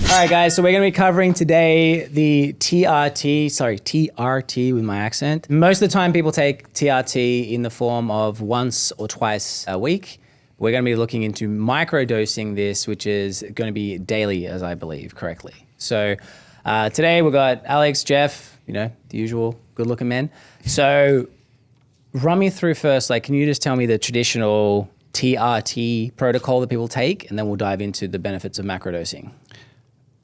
All right, guys, so we're going to be covering today the TRT with my accent. Most of the time people take TRT in the form of once or twice a week. We're going to be looking into microdosing this, which is going to be daily, as I believe correctly. So today we've got Alex, Jeff, the usual good-looking men. So run me through first, can you just tell me the traditional TRT protocol that people take, and then we'll dive into the benefits of macrodosing.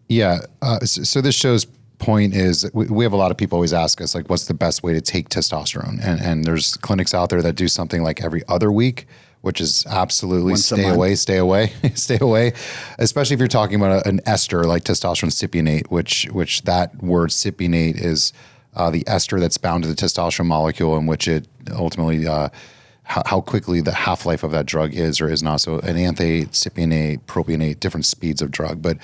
Yeah. So this show's point is we have a lot of people always ask us, what's the best way to take testosterone? And there's clinics out there that do something like every other week, which is absolutely stay away, stay away. Especially if you're talking about an ester like testosterone cypionate, which that word cypionate is the ester that's bound to the testosterone molecule, in which it ultimately how quickly the half-life of that drug is or is not. So an anthate, cypionate, propionate, different speeds of drug. But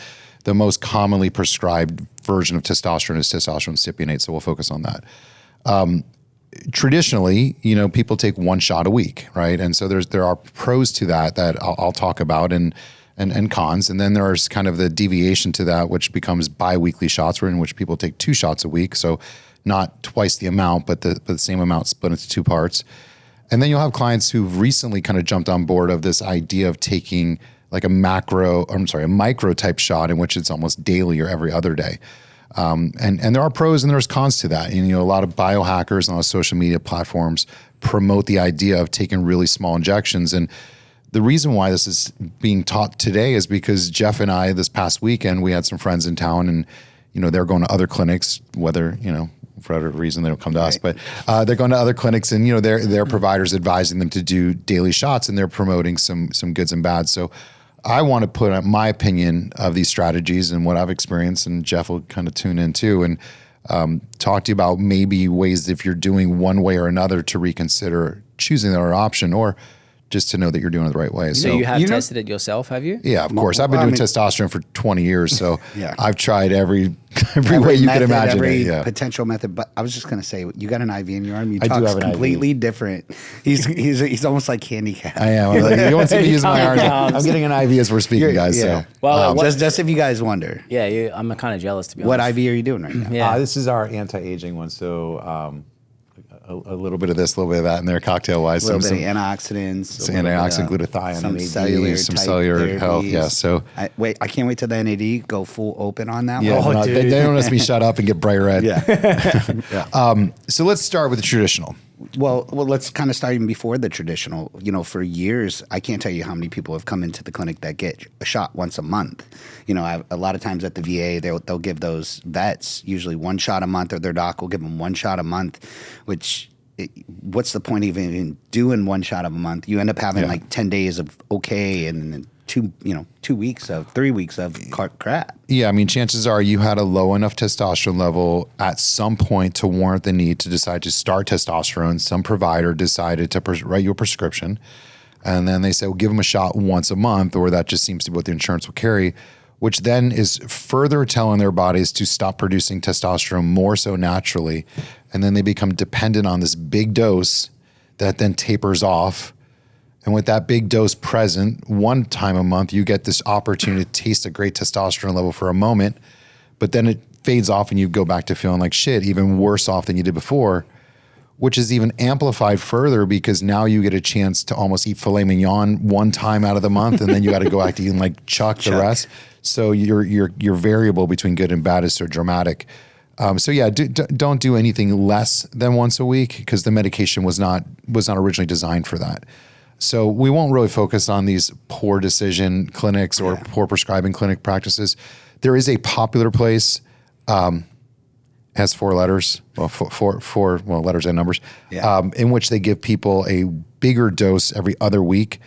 the most commonly prescribed version of testosterone is testosterone cypionate. So we'll focus on that. Traditionally, people take one shot a week, right? And so there are pros to that I'll talk about and cons. And then there's kind of the deviation to that, which becomes bi-weekly shots, in which people take 2 shots a week. So not twice the amount, but the same amount split into 2 parts. And then you'll have clients who've recently kind of jumped on board of this idea of taking a micro type shot in which it's almost daily or every other day. And there are pros and there's cons to that. And, a lot of biohackers and a lot of social media platforms promote the idea of taking really small injections. And the reason why this is being taught today is because Jeff and I, this past weekend, we had some friends in town and, they're going to other clinics, whether, for whatever reason they don't come to us, but they're going to other clinics and, their providers advising them to do daily shots, and they're promoting some goods and bads. So I want to put out my opinion of these strategies and what I've experienced, and Jeff will kind of tune in too and talk to you about maybe ways, if you're doing one way or another, to reconsider choosing the other option, or just to know that you're doing it the right way. You have tested it yourself, have you? Yeah, of course. I've been doing testosterone for 20 years, so yeah. I've tried every way you could imagine. Every potential method. But I was just going to say, you got an IV in your arm. You talk completely different. He's almost like handicap. I am. You won't see me use my arm. I'm getting an IV as we're speaking, guys. Yeah. So, well, just if you guys wonder. Yeah, I'm kind of jealous, to be honest. What IV are you doing right now? Yeah. This is our anti-aging one. So a little bit of this, a little bit of that in there, cocktail-wise. A little bit of antioxidants. Some antioxidant, glutathione, some NAD, some cellular health. Yeah, so. I can't wait till the NAD go full open on that one. Yeah, they don't want us to be shut up and get bright red. Yeah. So let's start with the traditional. Well, let's kind of start even before the traditional. For years, I can't tell you how many people have come into the clinic that get a shot once a month. A lot of times at the VA, they'll give those vets usually 1 shot a month, or their doc will give them 1 shot a month, which what's the point of even doing 1 shot a month? You end up having 10 days of okay and then 3 weeks of crap. Yeah, chances are you had a low enough testosterone level at some point to warrant the need to decide to start testosterone. Some provider decided to write you a prescription, and then they say, well, give them a shot once a month, or that just seems to be what the insurance will carry, which then is further telling their bodies to stop producing testosterone more so naturally, and then they become dependent on this big dose that then tapers off. And with that big dose present, 1 time a month, you get this opportunity to taste a great testosterone level for a moment, but then it fades off and you go back to feeling like shit, even worse off than you did before, which is even amplified further because now you get a chance to almost eat filet mignon 1 time out of the month, and then you got to go back to eating like chuck the rest. So your variable between good and bad is so dramatic. So yeah, don't do anything less than once a week, because the medication was not originally designed for that. So we won't really focus on these poor decision clinics or poor prescribing clinic practices. There is a popular place, has 4 letters, four letters and numbers, in which they give people a bigger dose every other week.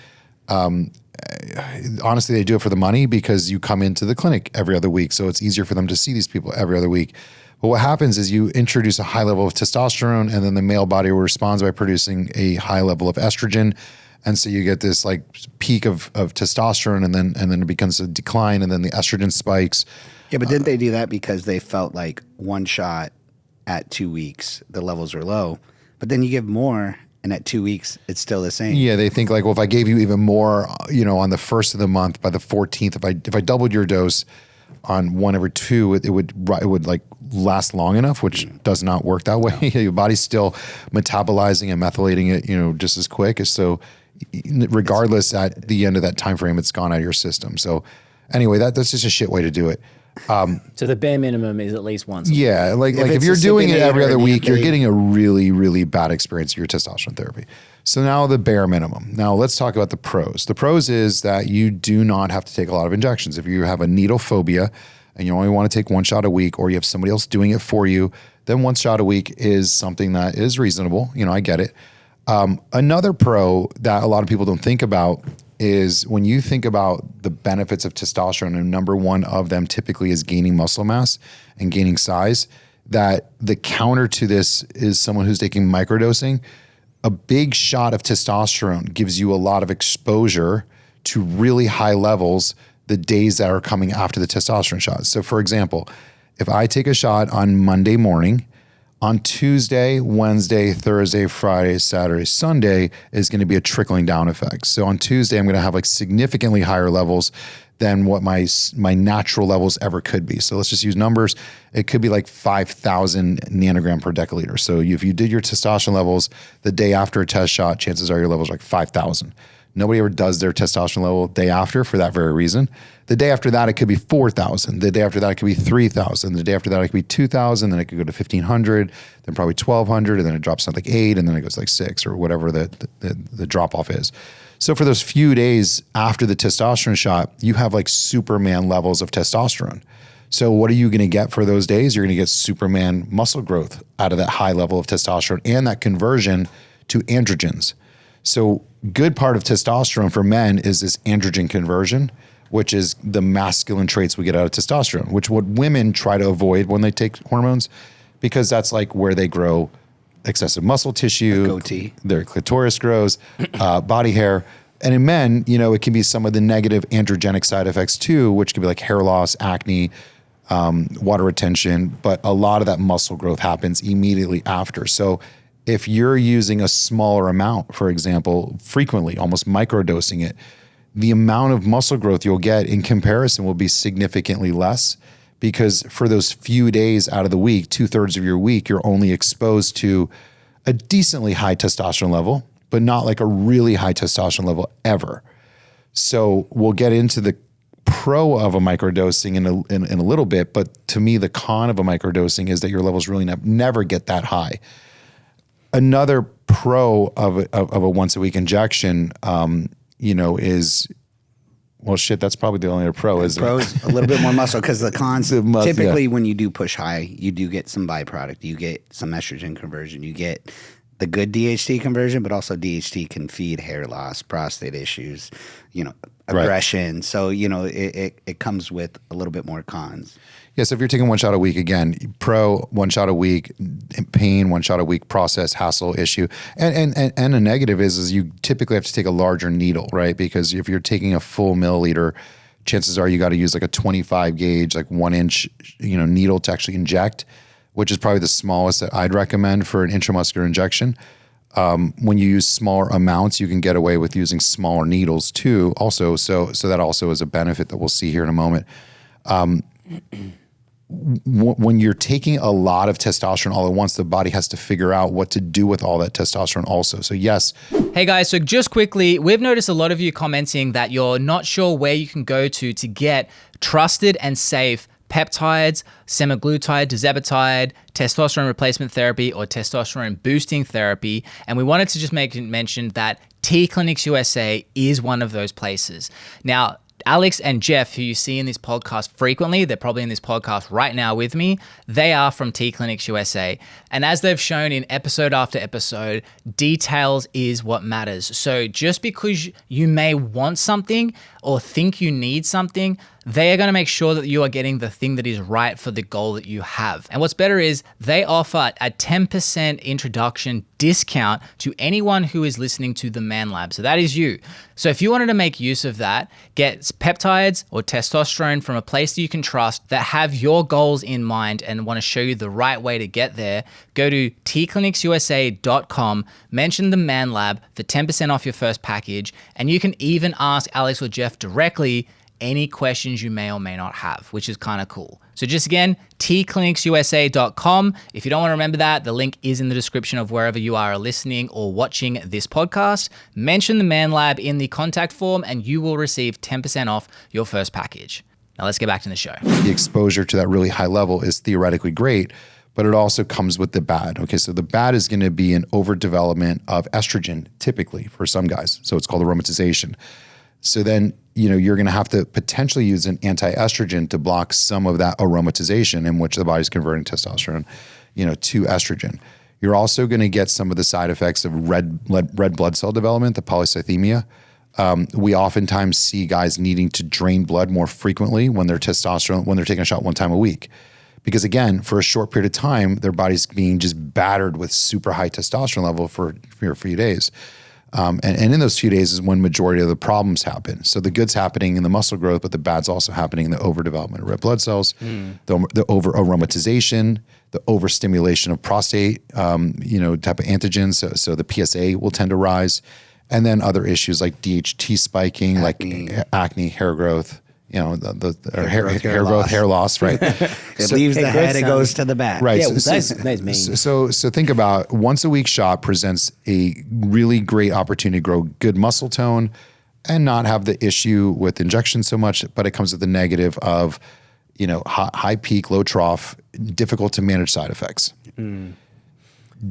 Honestly, they do it for the money because you come into the clinic every other week, so it's easier for them to see these people every other week. But what happens is you introduce a high level of testosterone, and then the male body responds by producing a high level of estrogen. And so you get this peak of testosterone, and then it becomes a decline, and then the estrogen spikes. Yeah, but didn't they do that because they felt like 1 shot at 2 weeks, the levels are low, but then you give more, and at 2 weeks, it's still the same. Yeah, they think if I gave you even more, on the first of the month, by the 14th, if I doubled your dose, on 1 every 2, it would like last long enough, which does not work that way. Your body's still metabolizing and methylating it, just as quick. So regardless, at the end of that time frame, it's gone out of your system. So anyway, that's just a shit way to do it. So the bare minimum is at least once. Yeah, like if you're doing it every other week, you're getting a really, really bad experience of your testosterone therapy. So now the bare minimum. Now let's talk about the pros. The pros is that you do not have to take a lot of injections. If you have a needle phobia and you only want to take 1 shot a week, or you have somebody else doing it for you, then 1 shot a week is something that is reasonable. I get it. Another pro that a lot of people don't think about is when you think about the benefits of testosterone, and number one of them typically is gaining muscle mass and gaining size, that the counter to this is someone who's taking microdosing. A big shot of testosterone gives you a lot of exposure to really high levels the days that are coming after the testosterone shot. So for example, if I take a shot on Monday morning, on Tuesday, Wednesday, Thursday, Friday, Saturday, Sunday is going to be a trickling down effect. So on Tuesday, I'm going to have like significantly higher levels than what my natural levels ever could be. So let's just use numbers. It could be like 5,000 nanogram per deciliter. So if you did your testosterone levels the day after a test shot, chances are your levels are like 5,000. Nobody ever does their testosterone level day after for that very reason. The day after that, it could be 4,000. The day after that, it could be 3,000. The day after that, it could be 2,000. Then it could go to 1,500, then probably 1,200, and then it drops to like 8, and then it goes like 6 or whatever the drop off is. So for those few days after the testosterone shot, you have like Superman levels of testosterone. So what are you going to get for those days? You're going to get Superman muscle growth out of that high level of testosterone and that conversion to androgens. So good part of testosterone for men is this androgen conversion, which is the masculine traits we get out of testosterone, which what women try to avoid when they take hormones, because that's like where they grow excessive muscle tissue, goatee, their clitoris grows, body hair. And in men, it can be some of the negative androgenic side effects too, which can be like hair loss, acne, water retention, but a lot of that muscle growth happens immediately after. So if you're using a smaller amount, for example, frequently, almost microdosing it, the amount of muscle growth you'll get in comparison will be significantly less, because for those few days out of the week, 2/3 of your week, you're only exposed to a decently high testosterone level, but not like a really high testosterone level ever. So we'll get into the pro of a microdosing in a little bit, but to me, the con of a microdosing is that your levels really never get that high. Another pro of a once a week injection, is, well, shit, that's probably the only other pro, isn't it? Pro is a little bit more muscle, because the cons, typically when you do push high, you do get some byproduct. You get some estrogen conversion. You get the good DHT conversion, but also DHT can feed hair loss, prostate issues, aggression. Right. So, it comes with a little bit more cons. Yeah, so if you're taking 1 shot a week, again, pro, 1 shot a week, pain, 1 shot a week, process, hassle, issue. And a negative is you typically have to take a larger needle, right? Because if you're taking a full milliliter, chances are you got to use like a 25 gauge, like 1 inch, needle to actually inject, which is probably the smallest that I'd recommend for an intramuscular injection. When you use smaller amounts, you can get away with using smaller needles too also. So that also is a benefit that we'll see here in a moment. When you're taking a lot of testosterone all at once, the body has to figure out what to do with all that testosterone also. So yes. Hey guys, so just quickly, we've noticed a lot of you commenting that you're not sure where you can go to get trusted and safe peptides, semaglutide, tirzepatide, testosterone replacement therapy, or testosterone boosting therapy. And we wanted to just make mention that T Clinics USA is one of those places. Now, Alex and Jeff, who you see in this podcast frequently, they're probably in this podcast right now with me, they are from T Clinics USA. And as they've shown in episode after episode, details is what matters. So just because you may want something or think you need something, they are going to make sure that you are getting the thing that is right for the goal that you have. And what's better is they offer a 10% introduction discount to anyone who is listening to the ManLab. So that is you. So if you wanted to make use of that, get peptides or testosterone from a place that you can trust that have your goals in mind and want to show you the right way to get there, go to tclinicsusa.com, mention the ManLab for 10% off your first package, and you can even ask Alex or Jeff directly any questions you may or may not have, which is kind of cool. So just again, tclinicsusa.com. If you don't want to remember that, the link is in the description of wherever you are listening or watching this podcast. Mention the ManLab in the contact form and you will receive 10% off your first package. Now let's get back to the show. The exposure to that really high level is theoretically great, but it also comes with the bad. Okay, so the bad is going to be an overdevelopment of estrogen, typically for some guys. So it's called aromatization. So then, you're going to have to potentially use an anti-estrogen to block some of that aromatization in which the body's converting testosterone, to estrogen. You're also going to get some of the side effects of red blood cell development, the polycythemia. We oftentimes see guys needing to drain blood more frequently when they're taking a shot one time a week. Because again, for a short period of time, their body's being just battered with super high testosterone level for a few days. And in those few days is when majority of the problems happen. So the good's happening in the muscle growth, but the bad's also happening in the overdevelopment of red blood cells, the over aromatization, the overstimulation of prostate, type of antigens. So the PSA will tend to rise. And then other issues like DHT spiking, acne. like acne, hair growth, hair growth, hair loss, right? It leaves the head, it goes to the back. Right. Yeah, that's mean. So think about once a week shot presents a really great opportunity to grow good muscle tone and not have the issue with injection so much, but it comes with the negative of, high peak, low trough, difficult to manage side effects.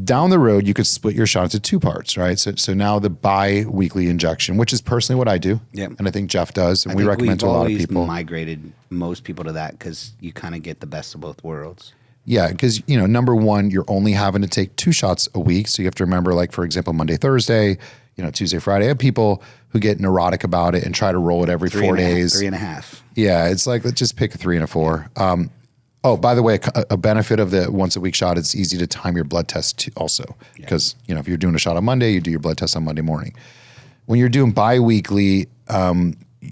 Down the road, you could split your shot into two parts, right? So now the bi-weekly injection, which is personally what I do, and I think Jeff does, and we recommend to a lot of people. Migrated most people to that because you kind of get the best of both worlds. Yeah, because number one, you're only having to take 2 shots a week, so you have to remember, like for example, Monday, Thursday, Tuesday, Friday. I have people who get neurotic about it and try to roll it every 4 days. 3.5. Yeah, it's like let's just pick a 3 and a 4. Oh, by the way, a benefit of the once a week shot, it's easy to time your blood test also. Because, if you're doing a shot on Monday, you do your blood test on Monday morning. When you're doing bi-weekly,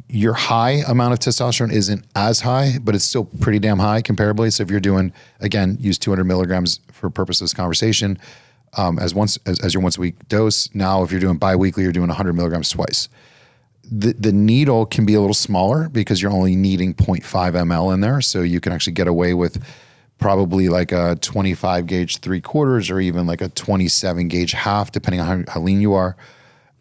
your high amount of testosterone isn't as high, but it's still pretty damn high comparably. So if you're doing, again, use 200 milligrams for purpose of this conversation as your once a week dose. Now, if you're doing bi-weekly, you're doing 100 milligrams twice. The needle can be a little smaller because you're only needing 0.5 ml in there. So you can actually get away with probably like a 25 gauge 3/4 or even like a 27 gauge half, depending on how lean you are.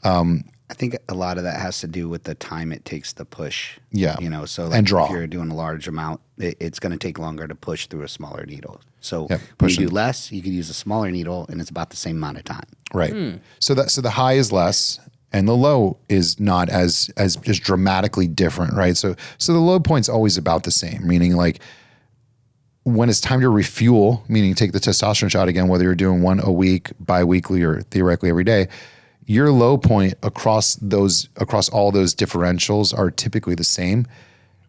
I think a lot of that has to do with the time it takes to push. Yeah. So and draw. If you're doing a large amount, it's going to take longer to push through a smaller needle. So when you do less, you could use a smaller needle and it's about the same amount of time. Right. So the high is less. And the low is not as just dramatically different, right? So the low point's always about the same, meaning like when it's time to refuel, meaning take the testosterone shot again, whether you're doing one a week, bi-weekly, or theoretically every day, your low point across all those differentials are typically the same.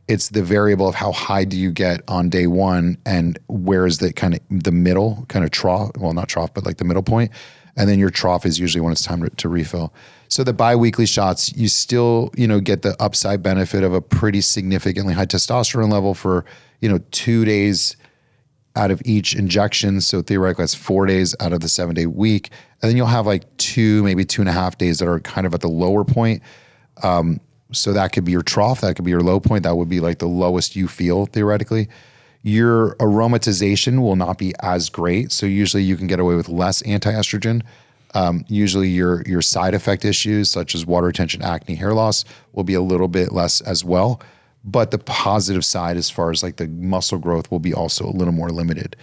It's the variable of how high do you get on day one and where is the kind of the middle kind of trough, well, not trough, but like the middle point. And then your trough is usually when it's time to refill. So the bi-weekly shots, you still, get the upside benefit of a pretty significantly high testosterone level for, 2 days out of each injection. So theoretically, that's 4 days out of the 7-day week. And then you'll have like 2, maybe 2.5 days that are kind of at the lower point. So that could be your trough. That could be your low point. That would be like the lowest you feel theoretically. Your aromatization will not be as great. So usually you can get away with less anti-estrogen. Usually your side effect issues such as water retention, acne, hair loss will be a little bit less as well. But the positive side as far as like the muscle growth will be also a little more limited.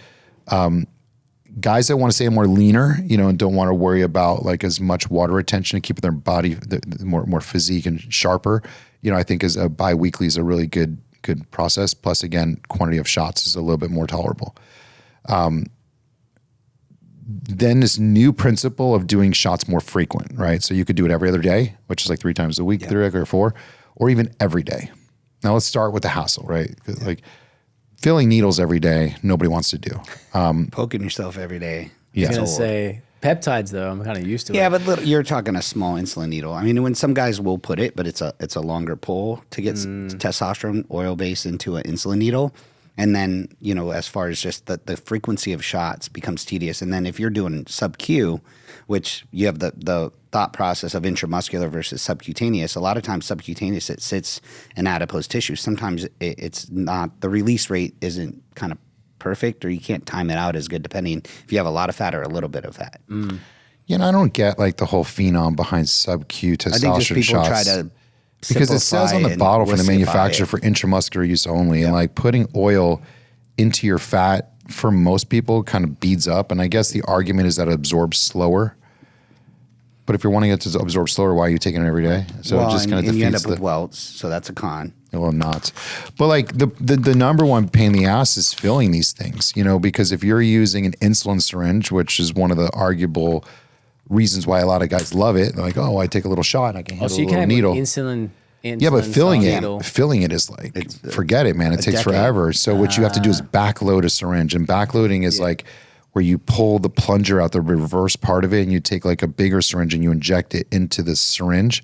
Guys that want to stay more leaner, and don't want to worry about like as much water retention and keeping their body the more physique and sharper, I think as a bi-weekly is a really good process. Plus, again, quantity of shots is a little bit more tolerable. Then this new principle of doing shots more frequent, right? So you could do it every other day, which is like 3 times a week, 3 or 4, or even every day. Now let's start with the hassle, right? Like filling needles every day, nobody wants to do. Poking yourself every day. I was going to say peptides though, I'm kind of used to it. Yeah, but you're talking a small insulin needle. I mean, when some guys will put it, but it's a longer pull to get testosterone oil base into an insulin needle. And then, as far as just the frequency of shots becomes tedious. And then if you're doing sub-Q, which you have the thought process of intramuscular versus subcutaneous, a lot of times subcutaneous, it sits in adipose tissue. Sometimes it's not, the release rate isn't kind of perfect, or you can't time it out as good depending if you have a lot of fat or a little bit of fat. I don't get like the whole phenom behind sub-Q testosterone I think just people shots. try to Because it says on the bottle from the manufacturer for intramuscular use only, and like putting oil into your fat for most people kind of beads up. And I guess the argument is that it absorbs slower. But if you're wanting it to absorb slower, why are you taking it every day? So it just kind of defeats you end up with welts, so that's a con. Well, not. But like the number one pain in the ass is filling these things, because if you're using an insulin syringe, which is one of the arguable reasons why a lot of guys love it. They're like, oh, I take a little shot and I can handle a little needle. Insulin, yeah, but filling it is like, forget it, man. It takes forever. So what you have to do is backload a syringe, and backloading is like where you pull the plunger out, the reverse part of it, and you take like a bigger syringe and you inject it into the syringe.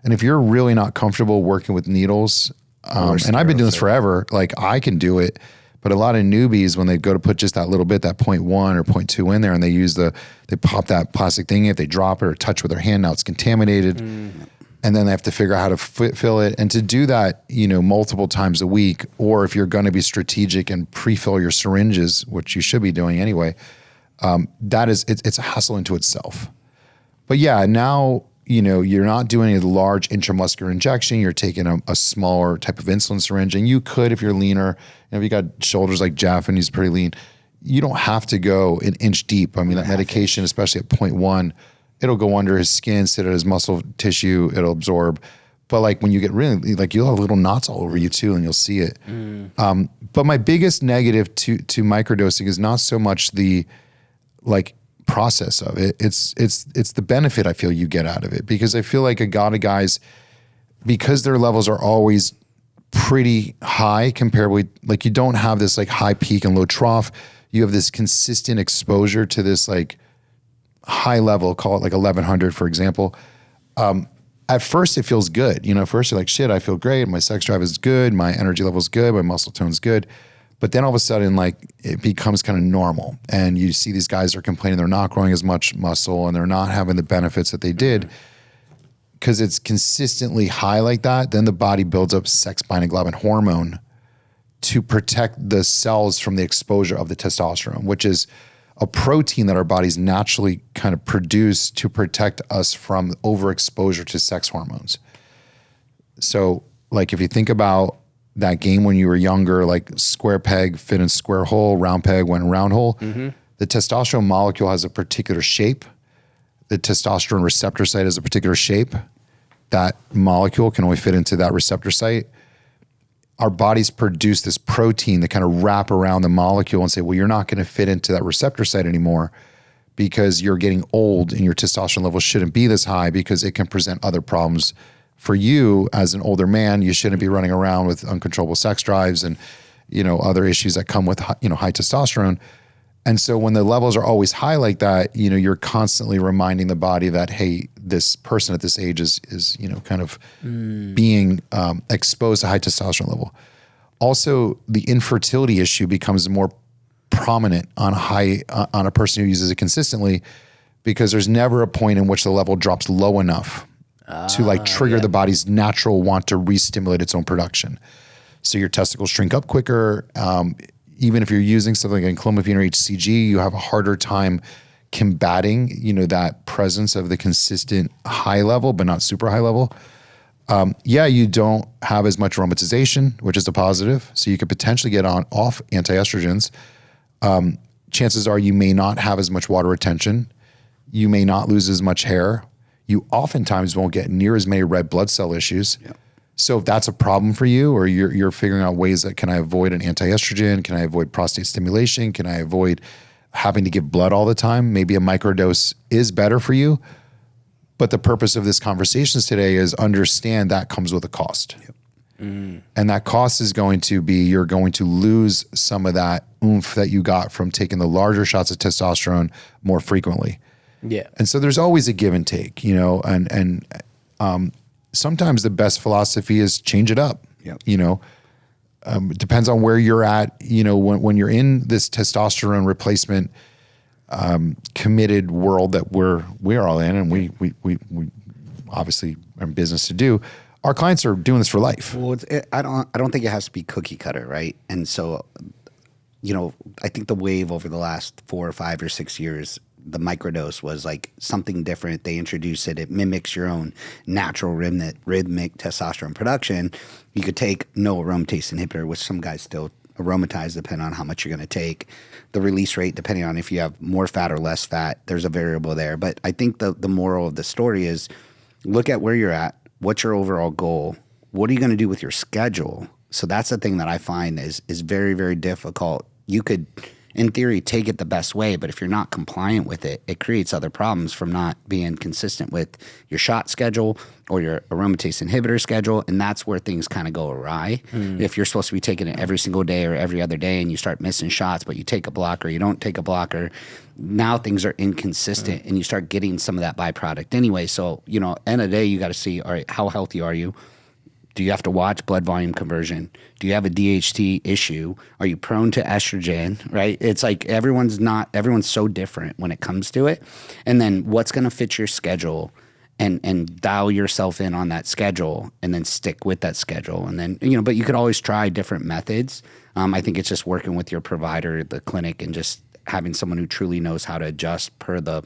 And if you're really not comfortable working with needles, and I've been doing this forever, like I can do it. But a lot of newbies, when they go to put just that little bit, that 0.1 or 0.2 in there, and they pop that plastic thing in, if they drop it or touch with their hand, now it's contaminated. And then they have to figure out how to fill it. And to do that, multiple times a week, or if you're going to be strategic and pre-fill your syringes, which you should be doing anyway, it's a hassle into itself. But yeah, now, you're not doing a large intramuscular injection. You're taking a smaller type of insulin syringe. And you could, if you're leaner, if you got shoulders like Jeff and he's pretty lean, you don't have to go an inch deep. I mean, that medication, especially at 0.1, it'll go under his skin, sit at his muscle tissue, it'll absorb. But like when you get really, like you'll have little knots all over you too, and you'll see it. But my biggest negative to microdosing is not so much the process of it. It's the benefit I feel you get out of it, because I feel like a lot of guys, because their levels are always pretty high comparably, like you don't have this like high peak and low trough. You have this consistent exposure to this like high level, call it like 1100, for example. At first it feels good. At first you're like, shit, I feel great. My sex drive is good. My energy level is good. My muscle tone's good. But then all of a sudden, like it becomes kind of normal. And you see these guys are complaining they're not growing as much muscle and they're not having the benefits that they did. Because it's consistently high like that, then the body builds up sex-binding globin hormone to protect the cells from the exposure of the testosterone, which is a protein that our bodies naturally kind of produce to protect us from overexposure to sex hormones. So like if you think about that game when you were younger, like square peg fit in square hole, round peg went in round hole, the testosterone molecule has a particular shape. The testosterone receptor site has a particular shape. That molecule can only fit into that receptor site. Our bodies produce this protein that kind of wrap around the molecule and say, well, you're not going to fit into that receptor site anymore because you're getting old and your testosterone levels shouldn't be this high, because it can present other problems for you as an older man. You shouldn't be running around with uncontrollable sex drives and, other issues that come with, high testosterone. And so when the levels are always high like that, you're constantly reminding the body that, hey, this person at this age is kind of being exposed to high testosterone level. Also, the infertility issue becomes more prominent on a person who uses it consistently, because there's never a point in which the level drops low enough to trigger the body's natural want to re-stimulate its own production. So your testicles shrink up quicker. Even if you're using something like clomiphene or HCG, you have a harder time combating, that presence of the consistent high level, but not super high level. You don't have as much aromatization, which is a positive. So you could potentially get off anti-estrogens. Chances are you may not have as much water retention. You may not lose as much hair. You oftentimes won't get near as many red blood cell issues. Yeah. So if that's a problem for you, or you're figuring out ways that, can I avoid an anti-estrogen? Can I avoid prostate stimulation? Can I avoid having to give blood all the time? Maybe a microdose is better for you. But the purpose of this conversations today is understand that comes with a cost. Yep. And that cost is going to be, you're going to lose some of that oomph that you got from taking the larger shots of testosterone more frequently. Yeah. And so there's always a give and take, and sometimes the best philosophy is change it up. Yep. depends on where you're at. When you're in this testosterone replacement committed world that we're all in, and we obviously are in business to do. Our clients are doing this for life. Well, I don't think it has to be cookie cutter, right? And so, I think the wave over the last 4 or 5 or 6 years, the microdose was like something different. They introduced it. It mimics your own natural rhythmic testosterone production. You could take no aromatase inhibitor, which some guys still aromatize depending on how much you're going to take. The release rate, depending on if you have more fat or less fat, there's a variable there. But I think the moral of the story is look at where you're at. What's your overall goal? What are you going to do with your schedule? So that's the thing that I find is very, very difficult. You could, in theory, take it the best way, but if you're not compliant with it, it creates other problems from not being consistent with your shot schedule or your aromatase inhibitor schedule, and that's where things kind of go awry. If you're supposed to be taking it every single day or every other day and you start missing shots, but you take a blocker, you don't take a blocker, now things are inconsistent and you start getting some of that byproduct anyway. So, end of the day, you got to see, all right, how healthy are you? Do you have to watch blood volume conversion? Do you have a DHT issue? Are you prone to estrogen, right? It's like everyone's so different when it comes to it. And then what's going to fit your schedule and dial yourself in on that schedule and then stick with that schedule. And then, but you could always try different methods. I think it's just working with your provider, the clinic, and just having someone who truly knows how to adjust per the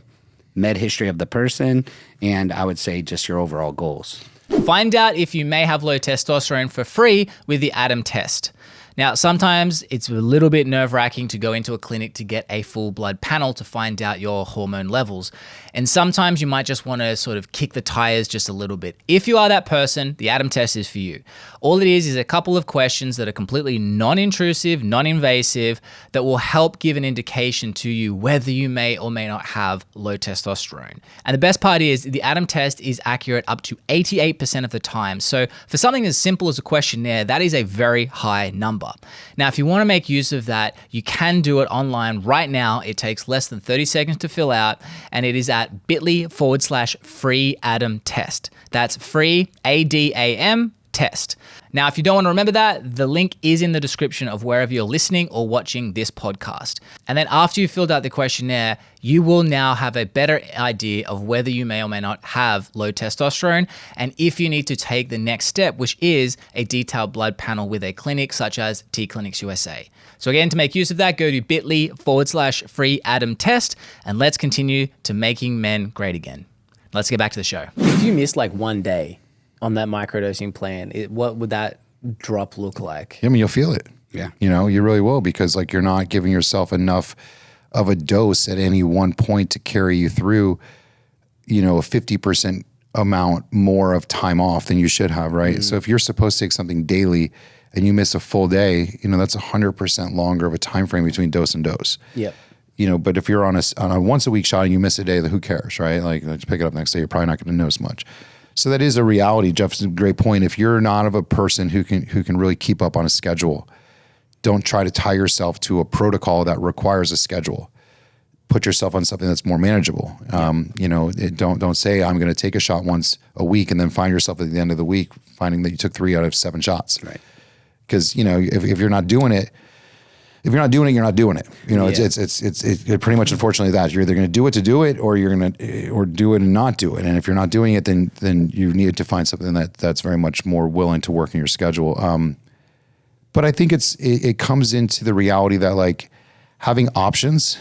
med history of the person. And I would say just your overall goals. Find out if you may have low testosterone for free with the ADAM test. Now, sometimes it's a little bit nerve-wracking to go into a clinic to get a full blood panel to find out your hormone levels. And sometimes you might just want to sort of kick the tires just a little bit. If you are that person, the ADAM test is for you. All it is a couple of questions that are completely non-intrusive, non-invasive, that will help give an indication to you whether you may or may not have low testosterone. And the best part is the ADAM test is accurate up to 88% of the time. So for something as simple as a questionnaire, that is a very high number. Now, if you want to make use of that, you can do it online right now. It takes less than 30 seconds to fill out, and it is at bit.ly/free ADAM test. That's free ADAM test. Now, if you don't want to remember that, the link is in the description of wherever you're listening or watching this podcast. And then after you've filled out the questionnaire, you will now have a better idea of whether you may or may not have low testosterone and if you need to take the next step, which is a detailed blood panel with a clinic such as T Clinics USA. So again, to make use of that, go to bit.ly/free ADAM test, and let's continue to making men great again. Let's get back to the show. If you miss like one day on that microdosing plan, what would that drop look like? I mean, you'll feel it. Yeah. You really will, because like you're not giving yourself enough of a dose at any one point to carry you through, a 50% amount more of time off than you should have, right? So if you're supposed to take something daily and you miss a full day, that's 100% longer of a time frame between dose and dose. Yep. But if you're on a once a week shot and you miss a day, then who cares, right? Like, just pick it up next day. You're probably not going to notice much. So that is a reality. Jeff's a great point. If you're not of a person who can really keep up on a schedule, don't try to tie yourself to a protocol that requires a schedule. Put yourself on something that's more manageable. Don't say I'm going to take a shot once a week and then find yourself at the end of the week finding that you took 3 out of 7 shots. Right. Because if you're not doing it. If you're not doing it, you're not doing it. It's pretty much, unfortunately, that you're either going to do it to do it, or you're going to or do it and not do it. And if you're not doing it, then you need to find something that's very much more willing to work in your schedule. But I think it comes into the reality that like having options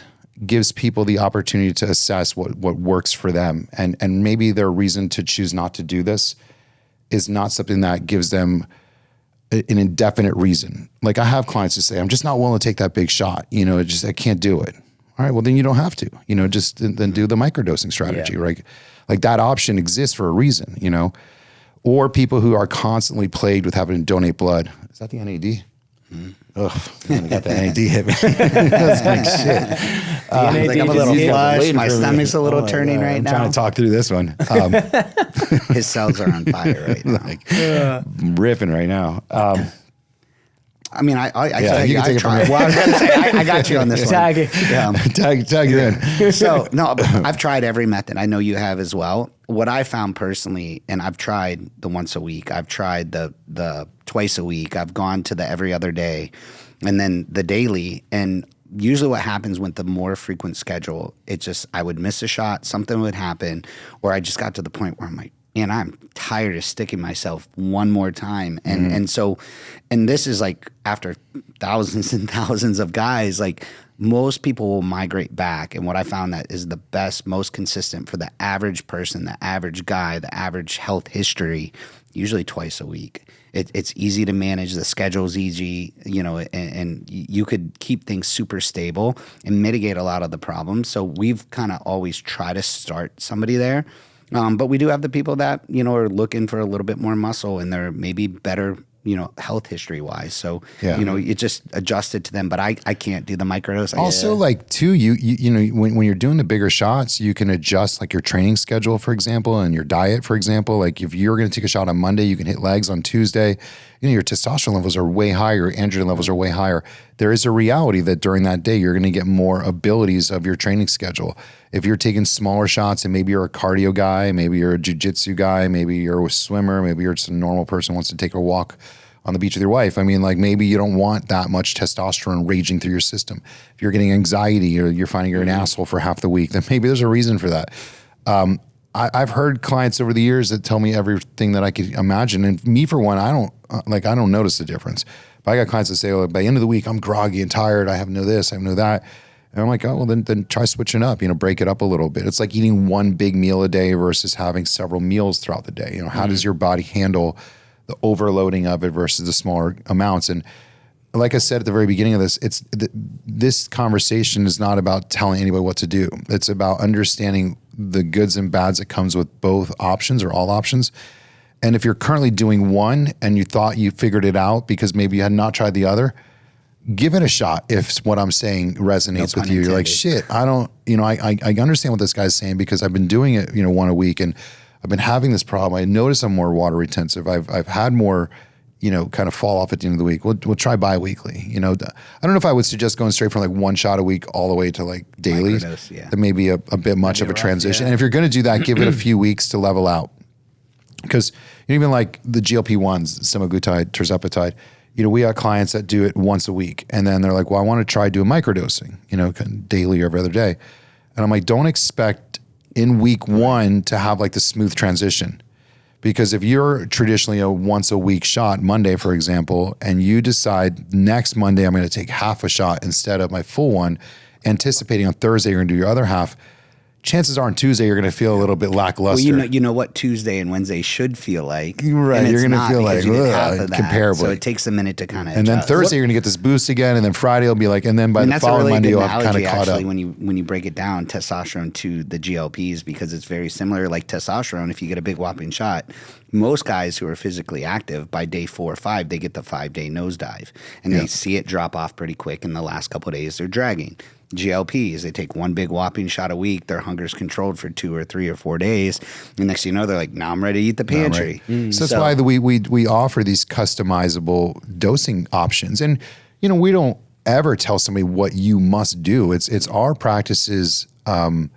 gives people the opportunity to assess what works for them, and maybe their reason to choose not to do this is not something that gives them an indefinite reason. Like I have clients who say, I'm just not willing to take that big shot. I can't do it. All right, well then you don't have to, just then do the microdosing strategy, right? Like that option exists for a reason, or people who are constantly plagued with having to donate blood. Is that the NAD? Ugh, man, I got the NAD hit me. That's like shit. I'm a little flushed. My stomach's a little turning right now. I'm trying to talk through this one. His cells are on fire right now. Riffing right now. I mean, I you can take it from here. Well, I was going to say, I got you on this one. Tag it. Yeah. Tag you in. So, no, I've tried every method. I know you have as well. What I found personally, and I've tried the once a week, I've tried the twice a week. I've gone to the every other day, and then the daily. And usually what happens with the more frequent schedule, I would miss a shot, something would happen, or I just got to the point where I'm like, man, I'm tired of sticking myself one more time. And and this is like after thousands and thousands of guys, like most people will migrate back. And what I found that is the best, most consistent for the average person, the average guy, the average health history, usually twice a week. It's easy to manage. The schedule's easy, and you could keep things super stable and mitigate a lot of the problems. So we've kind of always tried to start somebody there. But we do have the people that, are looking for a little bit more muscle and they're maybe better, health history wise. So, it just adjusted to them, but I can't do the microdose. Also, like too, when you're doing the bigger shots, you can adjust like your training schedule, for example, and your diet, for example. Like if you're going to take a shot on Monday, you can hit legs on Tuesday. Your testosterone levels are way higher, androgen levels are way higher. There is a reality that during that day, you're going to get more abilities of your training schedule. If you're taking smaller shots and maybe you're a cardio guy, maybe you're a jiu-jitsu guy, maybe you're a swimmer, maybe you're just a normal person who wants to take a walk on the beach with your wife. I mean, like maybe you don't want that much testosterone raging through your system. If you're getting anxiety or you're finding you're an asshole for half the week, then maybe there's a reason for that. I've heard clients over the years that tell me everything that I could imagine. And me, for one, I don't notice the difference. But I got clients that say, by the end of the week, I'm groggy and tired. I have no this, I have no that. And I'm like, oh, well, then try switching up, break it up a little bit. It's like eating one big meal a day versus having several meals throughout the day. How does your body handle the overloading of it versus the smaller amounts? And like I said at the very beginning of this, this conversation is not about telling anybody what to do. It's about understanding the goods and bads that comes with both options or all options. And if you're currently doing one and you thought you figured it out because maybe you had not tried the other, give it a shot. If what I'm saying resonates with you, you're like, shit, I don't, I understand what this guy's saying because I've been doing it, one a week, and I've been having this problem. I notice I'm more water retentive. I've had more, kind of fall off at the end of the week. We'll try bi-weekly. I don't know if I would suggest going straight from like one shot a week all the way to like dailies. That may be a bit much of a transition. And if you're going to do that, give it a few weeks to level out. Because even like the GLP-1s, semaglutide, tirzepatide, we have clients that do it once a week. And then they're like, well, I want to try doing microdosing, daily or every other day. And I'm like, don't expect in week one to have like the smooth transition. Because if you're traditionally a once a week shot, Monday, for example, and you decide next Monday, I'm going to take half a shot instead of my full one, anticipating on Thursday, you're going to do your other half, chances are on Tuesday, you're going to feel a little bit lackluster. Well, you know what Tuesday and Wednesday should feel like. Right. You're going to feel like comparably. So it takes a minute to kind of And then Thursday, you're going to get this boost again. And then Friday will be like, and then by the following Monday, you'll have kind of caught up. When you break it down, testosterone to the GLPs, because it's very similar. Like testosterone, if you get a big whopping shot, most guys who are physically active, by day 4 or 5, they get the 5-day nosedive. And they see it drop off pretty quick. In the last couple of days, they're dragging. GLPs, they take one big whopping shot a week. Their hunger's controlled for 2 or 3 or 4 days. And next thing you know, they're like, now I'm ready to eat the pantry. So that's why we offer these customizable dosing options. And, we don't ever tell somebody what you must do. It's our practice's kind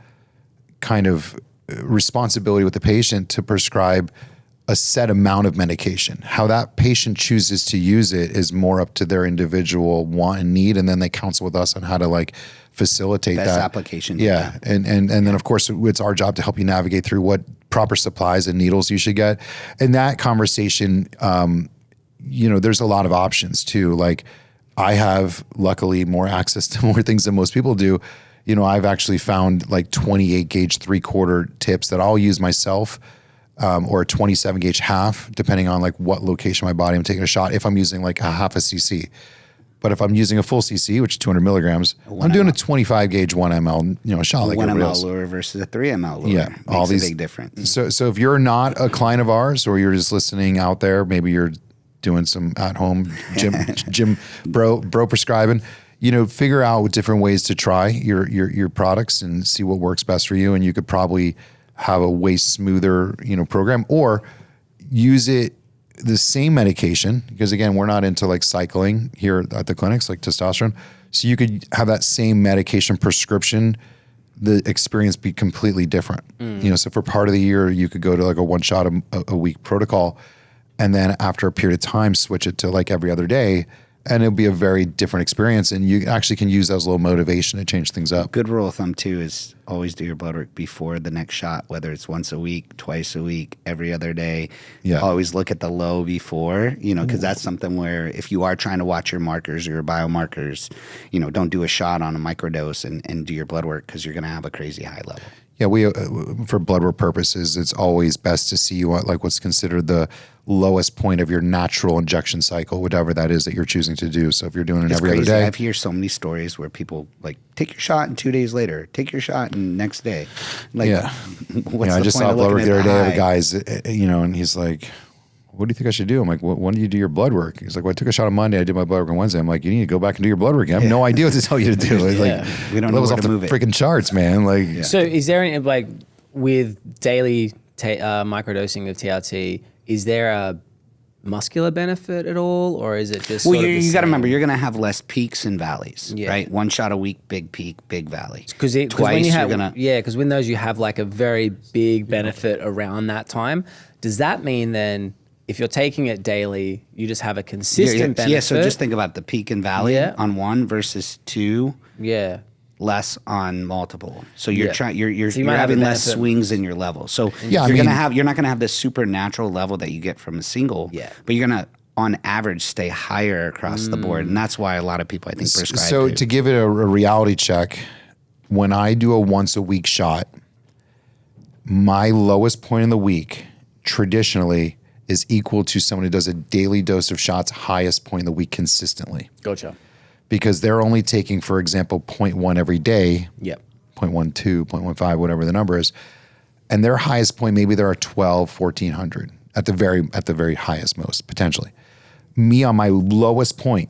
of responsibility with the patient to prescribe a set amount of medication. How that patient chooses to use it is more up to their individual want and need, and then they counsel with us on how to like facilitate best that application. Yeah, and then of course it's our job to help you navigate through what proper supplies and needles you should get. And that conversation, there's a lot of options too. Like I have luckily more access to more things than most people do. I've actually found like 28 gauge 3/4 tips that I'll use myself. Or a 27 gauge half, depending on like what location of my body I'm taking a shot, if I'm using like a half a cc. But if I'm using a full cc, which is 200 milligrams, I'm doing a 25 gauge 1 ml, shot like 1 everybody ml else. lure versus a 3 ml lure. Yeah, makes a big difference. So if you're not a client of ours, or you're just listening out there, maybe you're doing some at home gym bro prescribing, figure out different ways to try your products and see what works best for you. And you could probably have a way smoother, program, or use it the same medication, because again, we're not into like cycling here at the clinics, like testosterone. So you could have that same medication prescription, the experience be completely different. So for part of the year, you could go to like a 1 shot a week protocol, and then after a period of time, switch it to like every other day. And it'll be a very different experience. And you actually can use that as a little motivation to change things up. Good rule of thumb too is always do your blood work before the next shot, whether it's once a week, twice a week, every other day. Yeah. Always look at the low before, because that's something where if you are trying to watch your markers or your biomarkers, don't do a shot on a microdose and do your blood work because you're going to have a crazy high level. Yeah, we for blood work purposes, it's always best to see what's considered the lowest point of your natural injection cycle, whatever that is that you're choosing to do. So if you're doing it every other day, I've heard so many stories where people like take your shot and 2 days later, take your shot and next day. Like, what's I just saw blood work the other day of a guy's, and he's like, "What do you think I should do?" I'm like, "When do you do your blood work?" He's like, "Well, I took a shot on Monday. I did my blood work on Wednesday." I'm like, "You need to go back and do your blood work again." I have no idea what to tell you to do. It's like, we don't know levels where off to the move it. freaking charts, man. Like, So is there any, like, with daily microdosing of TRT, is there a muscular benefit at all, or is it just Well, sort of you the got to same? remember, you're going to have less peaks and valleys, Yeah. right? One shot a week, big peak, big valley. Because when Twice, you have, you're going to... because when those you have like a very big benefit around that time. Does that mean then if you're taking it daily, you just have a consistent benefit? Yeah, so just think about the peak and valley on one versus two. Yeah. Less on multiple, so you're Yeah. trying. You're So you might have having a less benefit. swings in your level. So Yeah, I you're mean- you're not gonna have this supernatural level that you get from a single. Yeah. but you're gonna on average stay higher across the board, and that's why a lot of people I think prescribe. So to give it a reality check, when I do a once a week shot, my lowest point in the week traditionally is equal to someone who does a daily dose of shots, highest point in the week consistently. Gotcha. Because they're only taking, for example, 0.1 every day, Yep. 0.12, 0.15, whatever the number is. And their highest point, maybe they're at 12, 1400 at the very highest most, potentially. Me on my lowest point,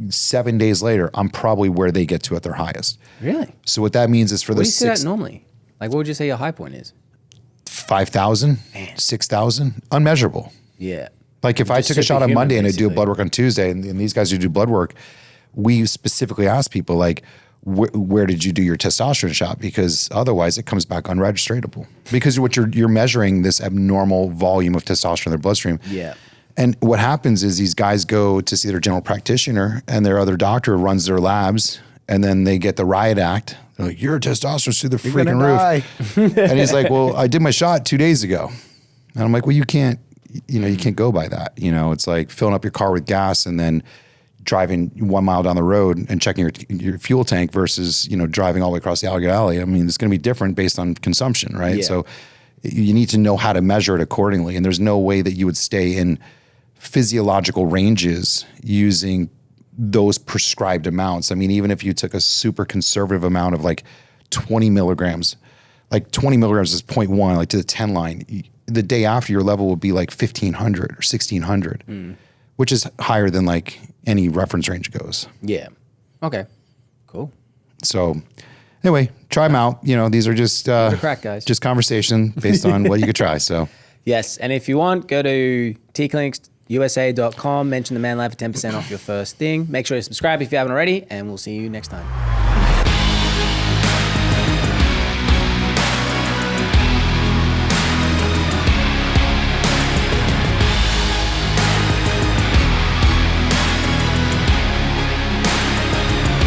7 days later, I'm probably where they get to at their highest. Really? So what that means is for What the do you see that 6, normally? Like, what would you say your high point is? 5,000, 6,000, unmeasurable. Yeah. Like if I Just took a shot on superhuman, Monday and I do a basically. blood work on Tuesday, and these guys who do blood work, we specifically ask people like, where did you do your testosterone shot? Because otherwise it comes back unregistratable. Because what you're measuring this abnormal volume of testosterone in their bloodstream. Yeah. And what happens is these guys go to see their general practitioner and their other doctor runs their labs, and then they get the riot act. They're like, your testosterone's through the freaking roof. And he's like, well, I did my shot 2 days ago. And I'm like, well, you can't go by that. It's like filling up your car with gas and then driving 1 mile down the road and checking your fuel tank versus, driving all the way across the Alligator Alley. I mean, it's going to be different based on consumption, right? Yeah. So you need to know how to measure it accordingly. And there's no way that you would stay in physiological ranges using those prescribed amounts. I mean, even if you took a super conservative amount of like 20 milligrams, like 20 milligrams is 0.1, like to the 10 line, the day after your level will be like 1,500 or 1,600, which is higher than like any reference range goes. Yeah. Okay. Cool. So anyway, try them out. These are just a crack, guys. just conversation based on what you could try. So Yes. And if you want, go to tclinicsusa.com, mention the ManLab for 10% off your first thing. Make sure you subscribe if you haven't already, and we'll see you next time.